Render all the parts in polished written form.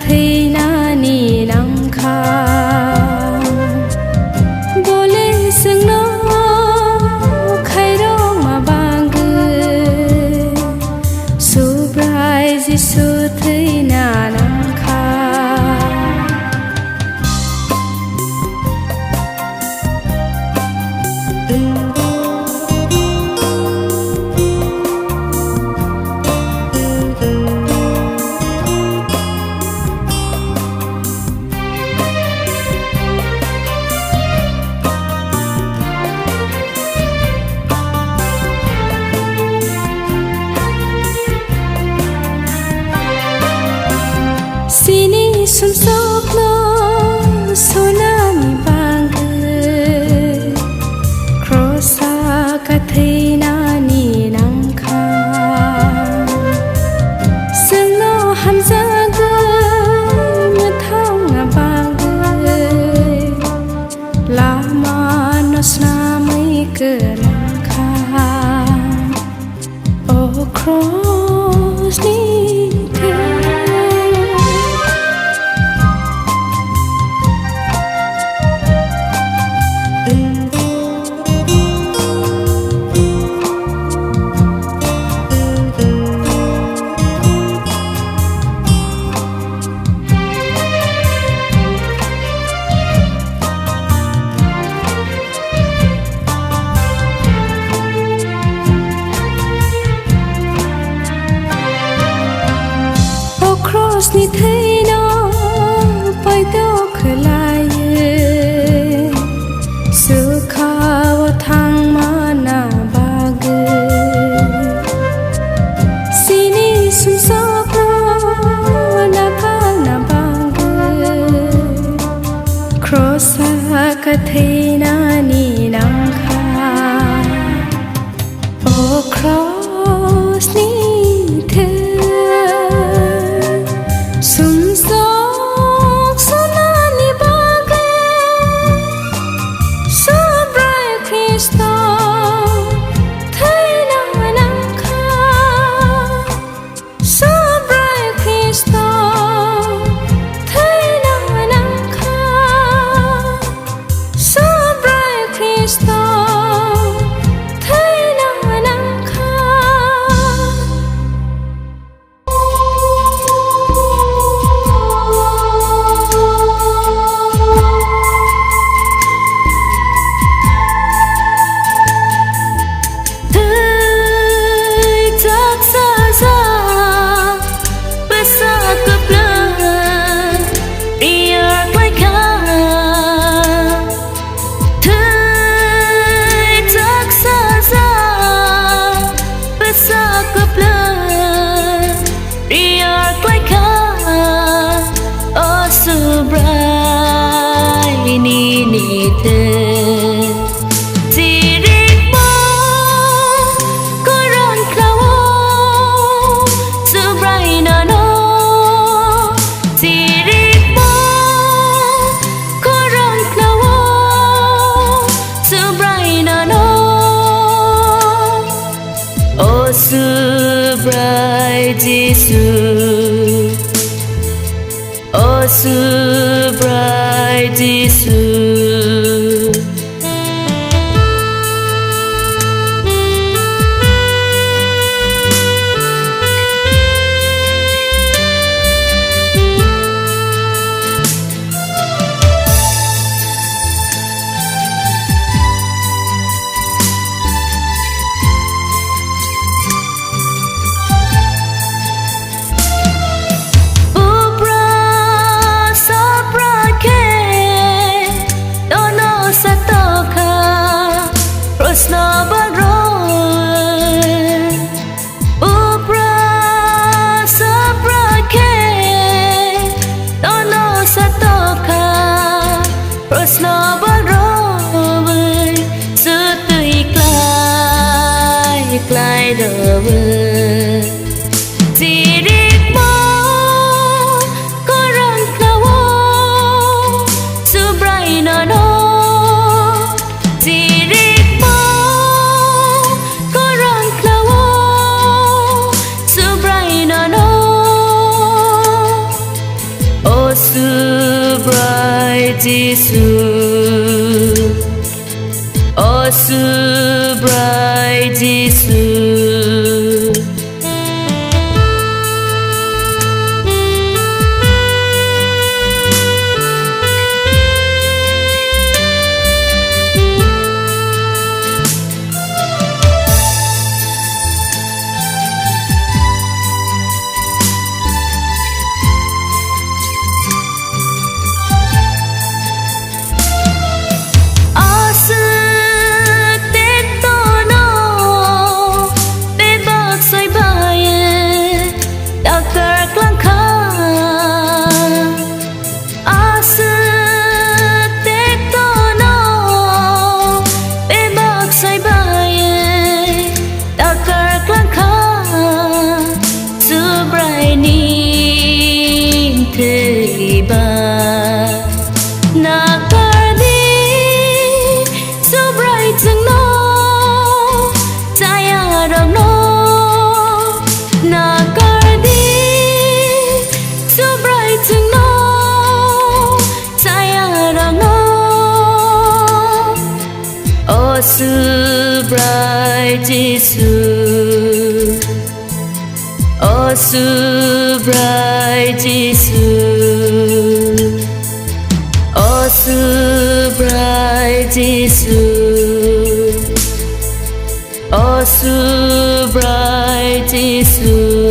thei na ni nam kha bole sing no khai ro ma bang surprise su thei na nam kha Sini sum sok no sonami bang crossa ka thei na ni nam kha sing no ham za ga ma thang na bang la ma no sna mai ka nam kha oh cross ni ni thấy nó bay đâu khởi lại sự khao thang mà na bag sini sum sok na pa na bag cross ka thei na ni nam kha oh cross ni ni thế chỉ đi mơ có rộn khao sự bray na nó chỉ đi mơ có rộn khao sự bray na nó ô sự bray Jesus ô sự bray Jesus bright Jesus, oh so bright Jesus. Oh so bright Jesus, oh so bright Jesus, oh so bright Jesus, oh so bright Jesus.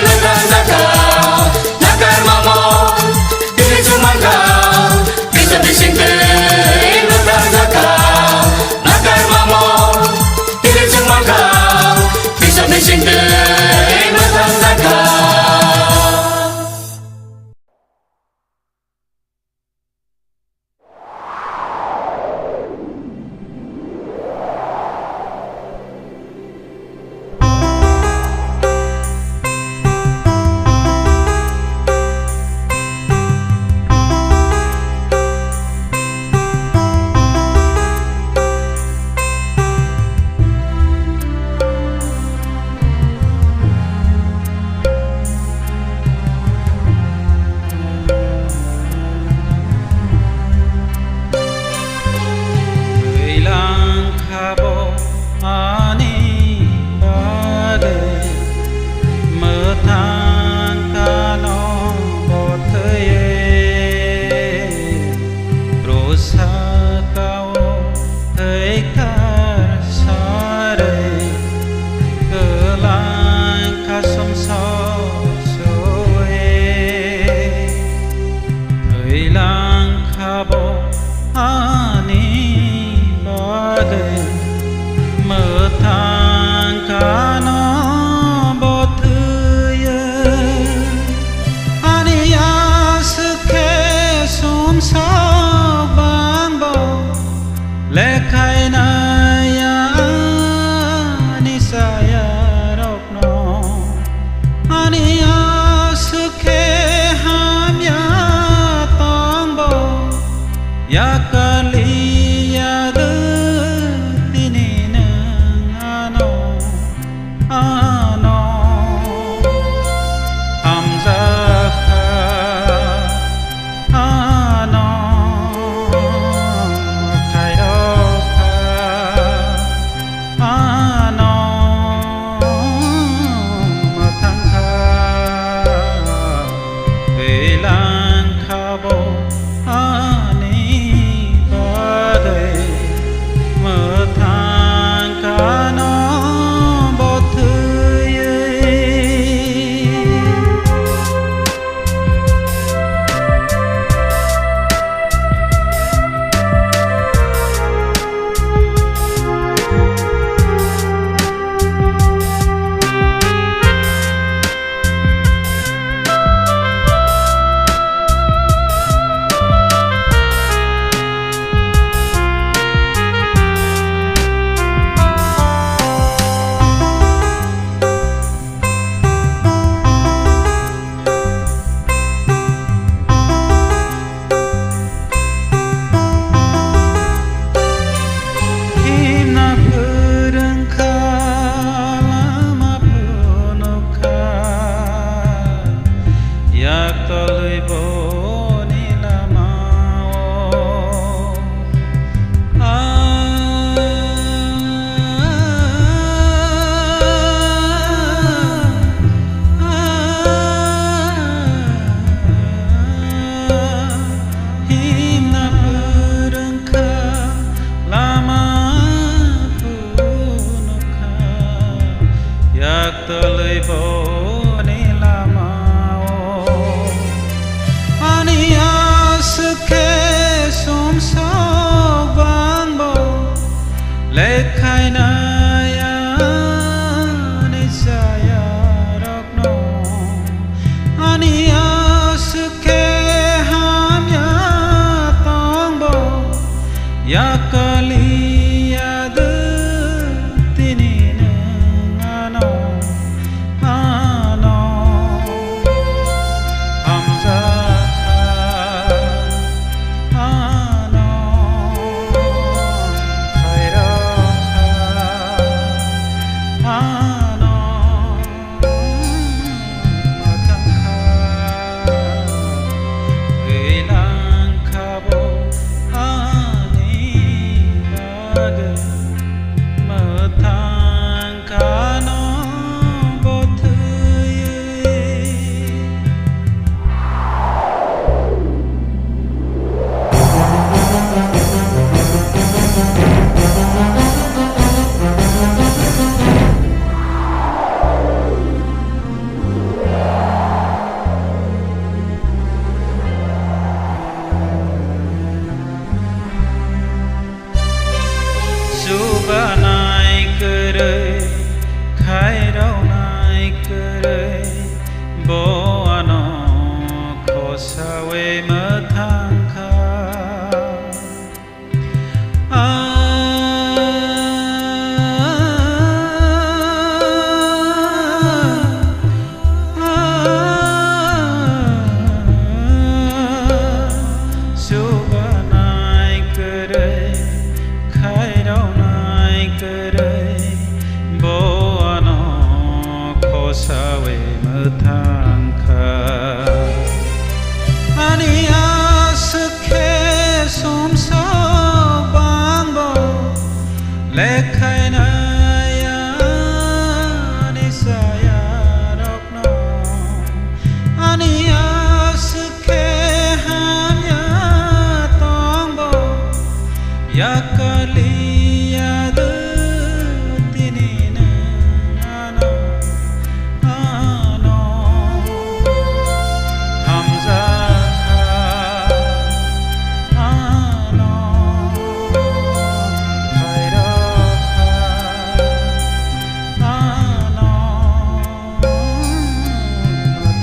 matang zakau nakar mamo dili jumangkau bisa bisingte matang zakau nakar mamo dili jumangkau bisa bisingte matang zakau. we mơ thang khờ ani asakhe som so bang bo le khai na ya ni sa ya dok no ani asakhe ham ya tong bo ya kali ya de tini na ano ano hamza ano khaira ano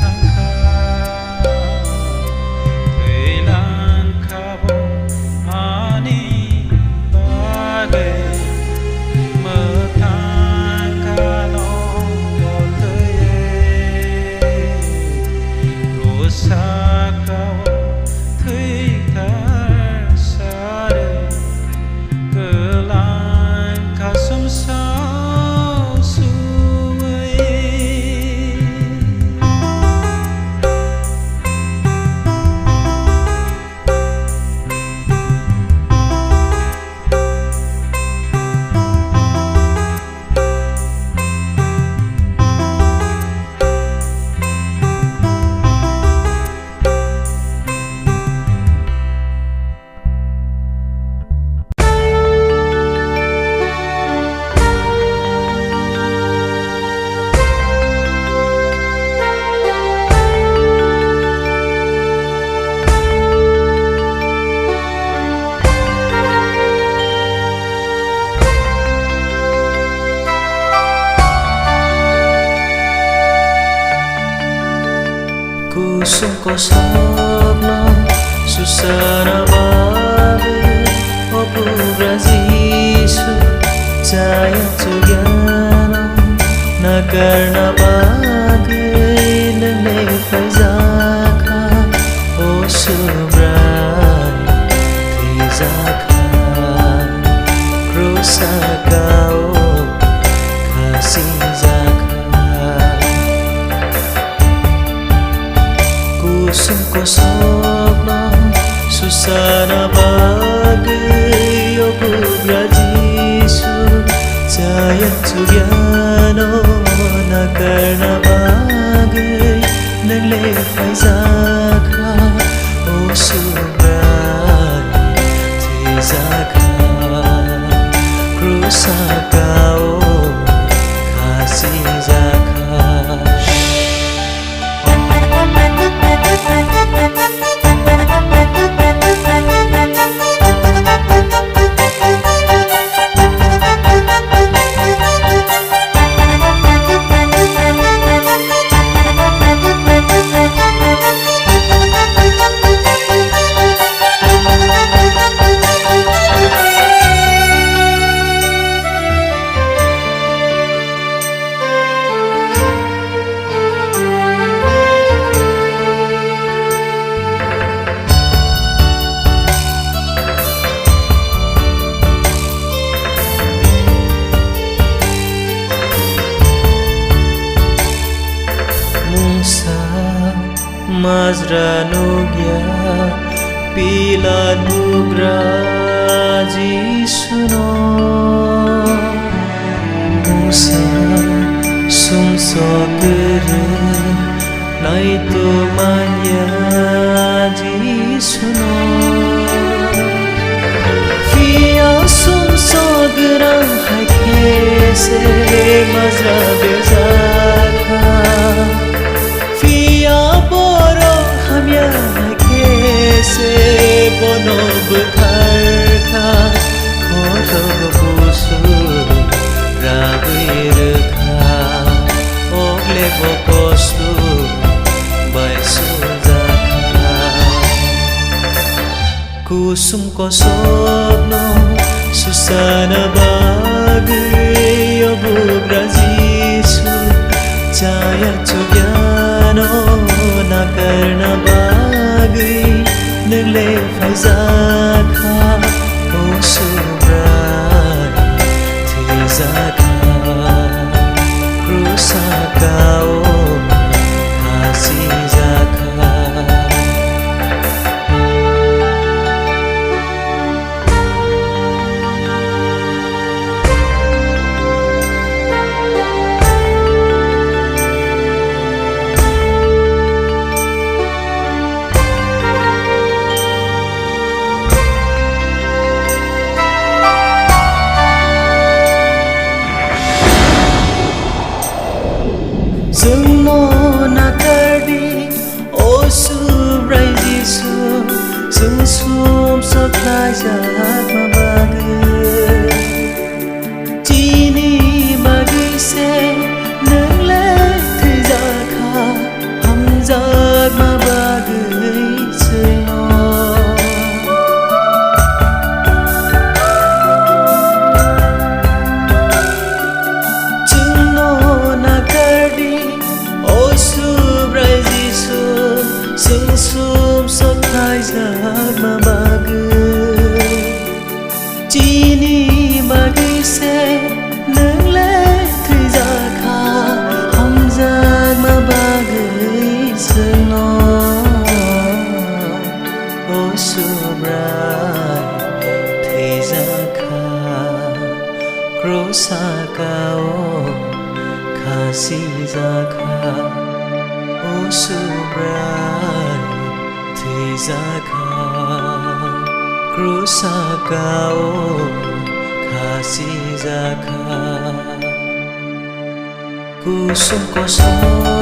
thang kha thailan khabo ani bage mơ thang kha no go thơi ro sa cao thấy thar sa de cơ lan kha sum sao suy kusum kosogno susana babe obu brazisu jaya tugano nagarna bage nele faizaka o subrai tizaka krusaka o kasizaka kusum kosogno susana bagay obu brazisu jaya tugano nagarna bagay nagle faizaka o subray tizaka krusaka o kasizaka Mazra nugya pila nugra jisuno musa sumso gere nai to manya jisuno fia sumso gra hai se mazra bezaka Hamya kese bonob tharka khotob busu rabir kha ogle bokosu baisu zakha kusum kosogno susana bagay obu brazisu jaya tugyano nagarna bagay nagle faizaka o subray tizaka krusaka o dừng mô na cờ đi ô su ray Giêsu dừng xuống sốt lại giặc mà ba người chỉ ni mà đi xe nâng lên thời gian khá hầm giặc mà ba người chơi nó chừng nó na cờ đi ô su ray Giêsu dừng xuống sốt lại giặc mà ba người chỉ ni mà đi xe nâng lên thời gian khá hầm giặc mà ba người chơi nó ô su ray thời gian khá Krosaka o kasi zakha o subrai te zakha Krosaka o kasi zakha kusum koso